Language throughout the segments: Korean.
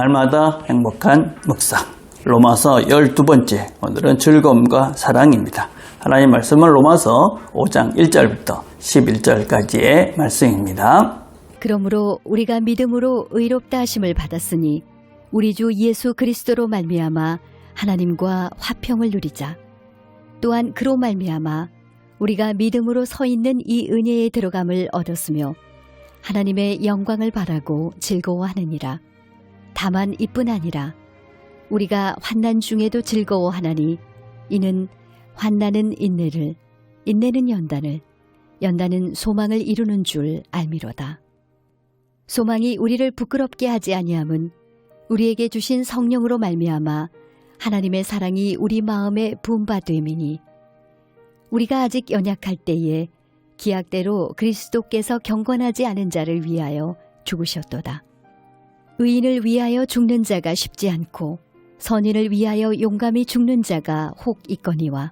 날마다 행복한 묵상 로마서 12번째 오늘은 즐거움과 사랑입니다. 하나님 말씀은 로마서 5장 1절부터 11절까지의 말씀입니다. 그러므로 우리가 믿음으로 의롭다 하심을 받았으니 우리 주 예수 그리스도로 말미암아 하나님과 화평을 누리자. 또한 그로 말미암아 우리가 믿음으로 서 있는 이 은혜에 들어감을 얻었으며 하나님의 영광을 바라고 즐거워하느니라. 다만 이뿐 아니라 우리가 환난 중에도 즐거워하나니 이는 환난은 인내를, 인내는 연단을, 연단은 소망을 이루는 줄 알미로다. 소망이 우리를 부끄럽게 하지 아니함은 우리에게 주신 성령으로 말미암아 하나님의 사랑이 우리 마음에 부음받됨이니 우리가 아직 연약할 때에 기약대로 그리스도께서 경건하지 않은 자를 위하여 죽으셨도다. 의인을 위하여 죽는 자가 쉽지 않고 선인을 위하여 용감히 죽는 자가 혹 있거니와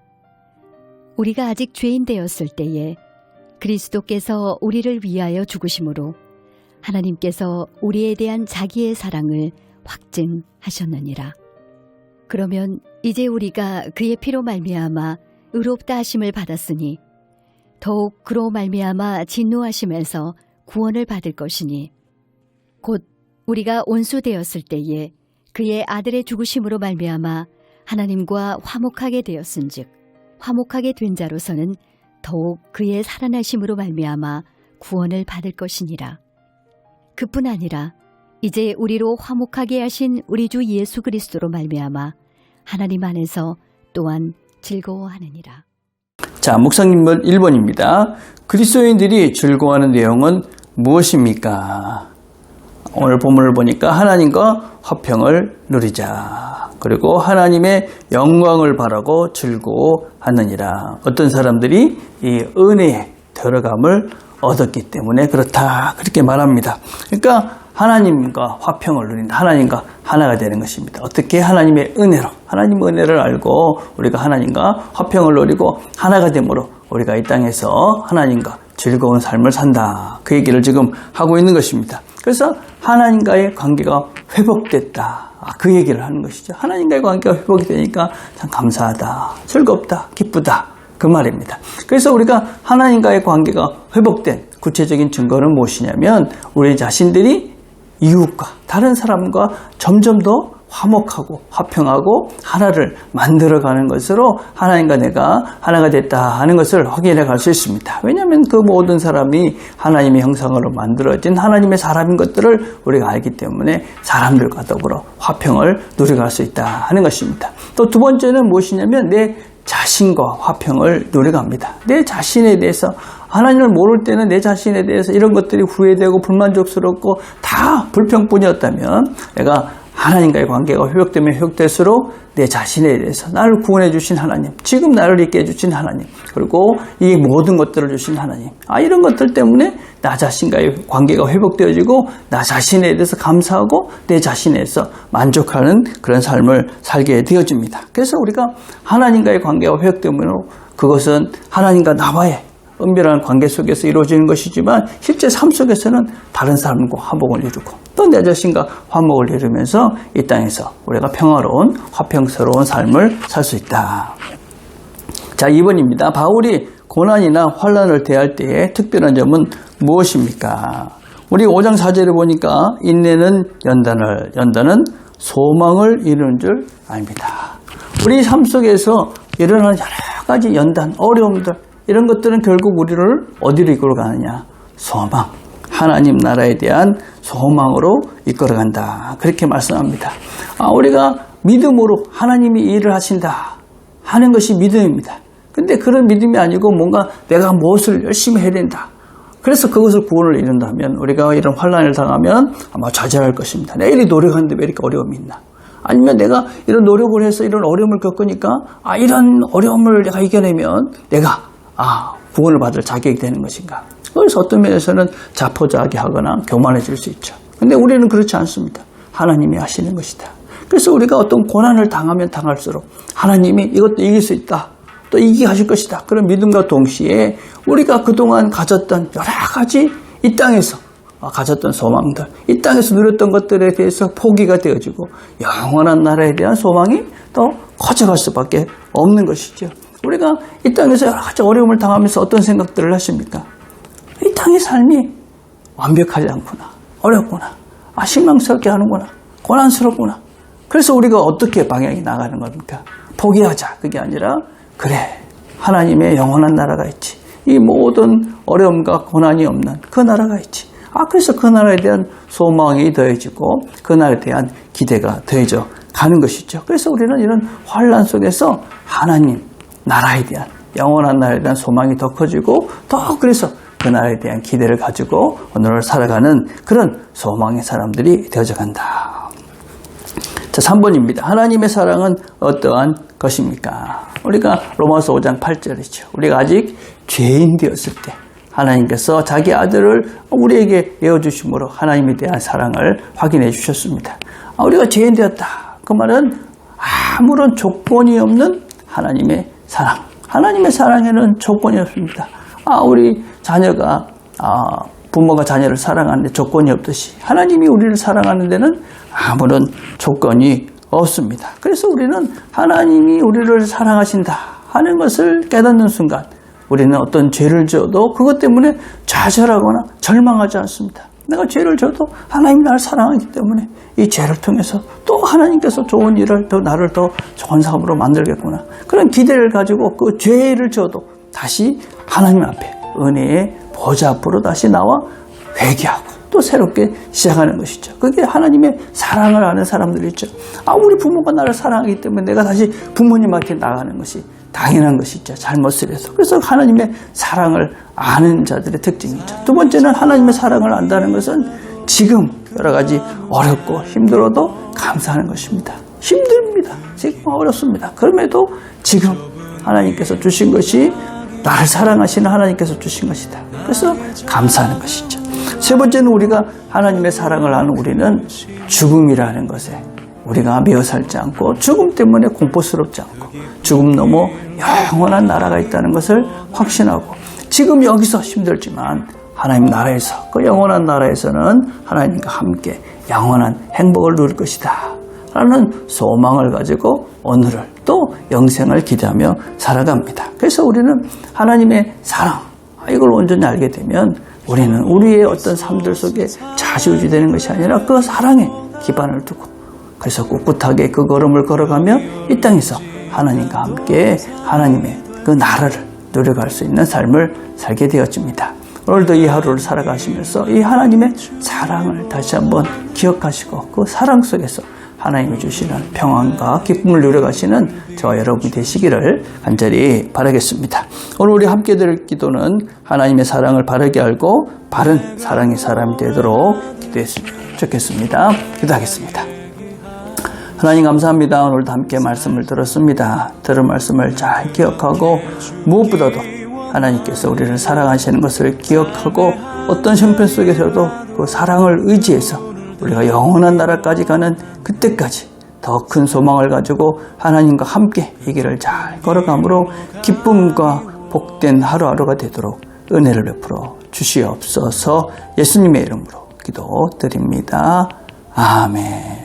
우리가 아직 죄인 되었을 때에 그리스도께서 우리를 위하여 죽으심으로 하나님께서 우리에 대한 자기의 사랑을 확증하셨느니라. 그러면 이제 우리가 그의 피로 말미암아 의롭다 하심을 받았으니 더욱 그로 말미암아 진노하심에서 구원을 받을 것이니 곧 우리가 온수되었을 때에 그의 아들의 죽으심으로 말미암아 하나님과 화목하게 되었은즉 화목하게 된 자로서는 더욱 그의 살아나심으로 말미암아 구원을 받을 것이니라. 그뿐 아니라 이제 우리로 화목하게 하신 우리 주 예수 그리스도로 말미암아 하나님 안에서 또한 즐거워하느니라. 자, 묵상인물 1번입니다. 그리스도인들이 즐거워하는 내용은 무엇입니까? 오늘 본문을 보니까 하나님과 화평을 누리자. 그리고 하나님의 영광을 바라고 즐거워하느니라. 어떤 사람들이 이 은혜에 들어감을 얻었기 때문에 그렇다. 그렇게 말합니다. 그러니까 하나님과 화평을 누린다. 하나님과 하나가 되는 것입니다. 어떻게? 하나님의 은혜로. 하나님의 은혜를 알고 우리가 하나님과 화평을 누리고 하나가 되므로 우리가 이 땅에서 하나님과 즐거운 삶을 산다. 그 얘기를 지금 하고 있는 것입니다. 그래서 하나님과의 관계가 회복됐다. 그 얘기를 하는 것이죠. 하나님과의 관계가 회복이 되니까 참 감사하다, 즐겁다, 기쁘다. 그 말입니다. 그래서 우리가 하나님과의 관계가 회복된 구체적인 증거는 무엇이냐면 우리 자신들이 이웃과 다른 사람과 점점 더 화목하고 화평하고 하나를 만들어가는 것으로 하나님과 내가 하나가 됐다 하는 것을 확인해 갈 수 있습니다. 왜냐하면 그 모든 사람이 하나님의 형상으로 만들어진 하나님의 사람인 것들을 우리가 알기 때문에 사람들과 더불어 화평을 누려갈 수 있다 하는 것입니다. 또 두 번째는 무엇이냐면 내 자신과 화평을 누려갑니다. 내 자신에 대해서 하나님을 모를 때는 내 자신에 대해서 이런 것들이 후회되고 불만족스럽고 다 불평뿐이었다면 내가 하나님과의 관계가 회복되면 회복될수록 내 자신에 대해서 나를 구원해 주신 하나님, 지금 나를 있게 해주신 하나님, 그리고 이 모든 것들을 주신 하나님, 이런 것들 때문에 나 자신과의 관계가 회복되어지고 나 자신에 대해서 감사하고 내 자신에 대해서 만족하는 그런 삶을 살게 되어집니다. 그래서 우리가 하나님과의 관계가 회복되면 그것은 하나님과 나와의 은밀한 관계 속에서 이루어지는 것이지만 실제 삶 속에서는 다른 사람과 화목을 이루고 또 내 자신과 화목을 이루면서 이 땅에서 우리가 평화로운 화평스러운 삶을 살 수 있다. 자, 2번입니다. 바울이 고난이나 환난을 대할 때의 특별한 점은 무엇입니까? 우리 5장 4절에 보니까 인내는 연단을, 연단은 소망을 이루는 줄 압니다. 우리 삶 속에서 일어나는 여러 가지 연단, 어려움들 이런 것들은 결국 우리를 어디로 이끌어가느냐? 소망, 하나님 나라에 대한 소망으로 이끌어간다. 그렇게 말씀합니다. 우리가 믿음으로 하나님이 일을 하신다 하는 것이 믿음입니다. 근데 그런 믿음이 아니고 뭔가 내가 무엇을 열심히 해야 된다. 그래서 그것을 구원을 이룬다면 우리가 이런 환난을 당하면 아마 좌절할 것입니다. 내가 이리 노력하는데 왜 이렇게 어려움이 있나? 아니면 내가 이런 노력을 해서 이런 어려움을 겪으니까 이런 어려움을 내가 이겨내면 내가 구원을 받을 자격이 되는 것인가? 그래서 어떤 면에서는 자포자기 하거나 교만해질 수 있죠. 근데 우리는 그렇지 않습니다. 하나님이 하시는 것이다. 그래서 우리가 어떤 고난을 당하면 당할수록 하나님이 이것도 이길 수 있다. 또 이기게 하실 것이다. 그런 믿음과 동시에 우리가 그동안 가졌던 여러 가지 이 땅에서 가졌던 소망들, 이 땅에서 누렸던 것들에 대해서 포기가 되어지고 영원한 나라에 대한 소망이 더 커져갈 수밖에 없는 것이죠. 우리가 이 땅에서 여러 가지 어려움을 당하면서 어떤 생각들을 하십니까? 이 땅의 삶이 완벽하지 않구나, 어렵구나, 실망스럽게 하는구나, 고난스럽구나. 그래서 우리가 어떻게 방향이 나가는 겁니까? 포기하자, 그게 아니라 그래, 하나님의 영원한 나라가 있지, 이 모든 어려움과 고난이 없는 그 나라가 있지. 그래서 그 나라에 대한 소망이 더해지고 그 나라에 대한 기대가 더해져 가는 것이죠. 그래서 우리는 이런 환난 속에서 하나님 나라에 대한, 영원한 나라에 대한 소망이 더 커지고 더 그래서 그 나라에 대한 기대를 가지고 오늘을 살아가는 그런 소망의 사람들이 되어져 간다. 자, 3번입니다. 하나님의 사랑은 어떠한 것입니까? 우리가 로마서 5장 8절이죠. 우리가 아직 죄인 되었을 때 하나님께서 자기 아들을 우리에게 내어주심으로 하나님에 대한 사랑을 확인해 주셨습니다. 우리가 죄인 되었다. 그 말은 아무런 조건이 없는 하나님의 사랑. 하나님의 사랑에는 조건이 없습니다. 우리 자녀가 부모가 자녀를 사랑하는데 조건이 없듯이 하나님이 우리를 사랑하는 데는 아무런 조건이 없습니다. 그래서 우리는 하나님이 우리를 사랑하신다 하는 것을 깨닫는 순간 우리는 어떤 죄를 지어도 그것 때문에 좌절하거나 절망하지 않습니다. 내가 죄를 지어도 하나님이 나를 사랑하기 때문에 이 죄를 통해서 또 하나님께서 좋은 일을 더 나를 더 좋은 사람으로 만들겠구나. 그런 기대를 가지고 그 죄를 지어도 다시 하나님 앞에 은혜의 보좌 앞으로 다시 나와 회개하고 또 새롭게 시작하는 것이죠. 그게 하나님의 사랑을 아는 사람들이 있죠. 우리 부모가 나를 사랑하기 때문에 내가 다시 부모님한테 나가는 것이 당연한 것이죠. 잘못을 해서. 그래서 하나님의 사랑을 아는 자들의 특징이죠. 두 번째는 하나님의 사랑을 안다는 것은 지금 여러 가지 어렵고 힘들어도 감사하는 것입니다. 힘듭니다. 지금 어렵습니다. 그럼에도 지금 하나님께서 주신 것이 나를 사랑하시는 하나님께서 주신 것이다. 그래서 감사하는 것이죠. 세 번째는 우리가 하나님의 사랑을 아는 우리는 죽음이라는 것에 우리가 매어 살지 않고 죽음 때문에 공포스럽지 않고 죽음 넘어 영원한 나라가 있다는 것을 확신하고 지금 여기서 힘들지만 하나님 나라에서 그 영원한 나라에서는 하나님과 함께 영원한 행복을 누릴 것이다 라는 소망을 가지고 오늘을 또 영생을 기대하며 살아갑니다. 그래서 우리는 하나님의 사랑 이걸 온전히 알게 되면 우리는 우리의 어떤 삶들 속에 좌지우지되는 것이 아니라 그 사랑에 기반을 두고 그래서 꿋꿋하게 그 걸음을 걸어가며 이 땅에서 하나님과 함께 하나님의 그 나라를 누려갈 수 있는 삶을 살게 되어집니다. 오늘도 이 하루를 살아가시면서 이 하나님의 사랑을 다시 한번 기억하시고 그 사랑 속에서 하나님이 주시는 평안과 기쁨을 누려가시는 저와 여러분이 되시기를 간절히 바라겠습니다. 오늘 우리 함께 드릴 기도는 하나님의 사랑을 바르게 알고 바른 사랑의 사람이 되도록 기도했으면 좋겠습니다. 기도하겠습니다. 하나님 감사합니다. 오늘도 함께 말씀을 들었습니다. 들은 말씀을 잘 기억하고 무엇보다도 하나님께서 우리를 사랑하시는 것을 기억하고 어떤 형편 속에서도 그 사랑을 의지해서 우리가 영원한 나라까지 가는 그때까지 더 큰 소망을 가지고 하나님과 함께 이 길을 잘 걸어가므로 기쁨과 복된 하루하루가 되도록 은혜를 베풀어 주시옵소서. 예수님의 이름으로 기도드립니다. 아멘.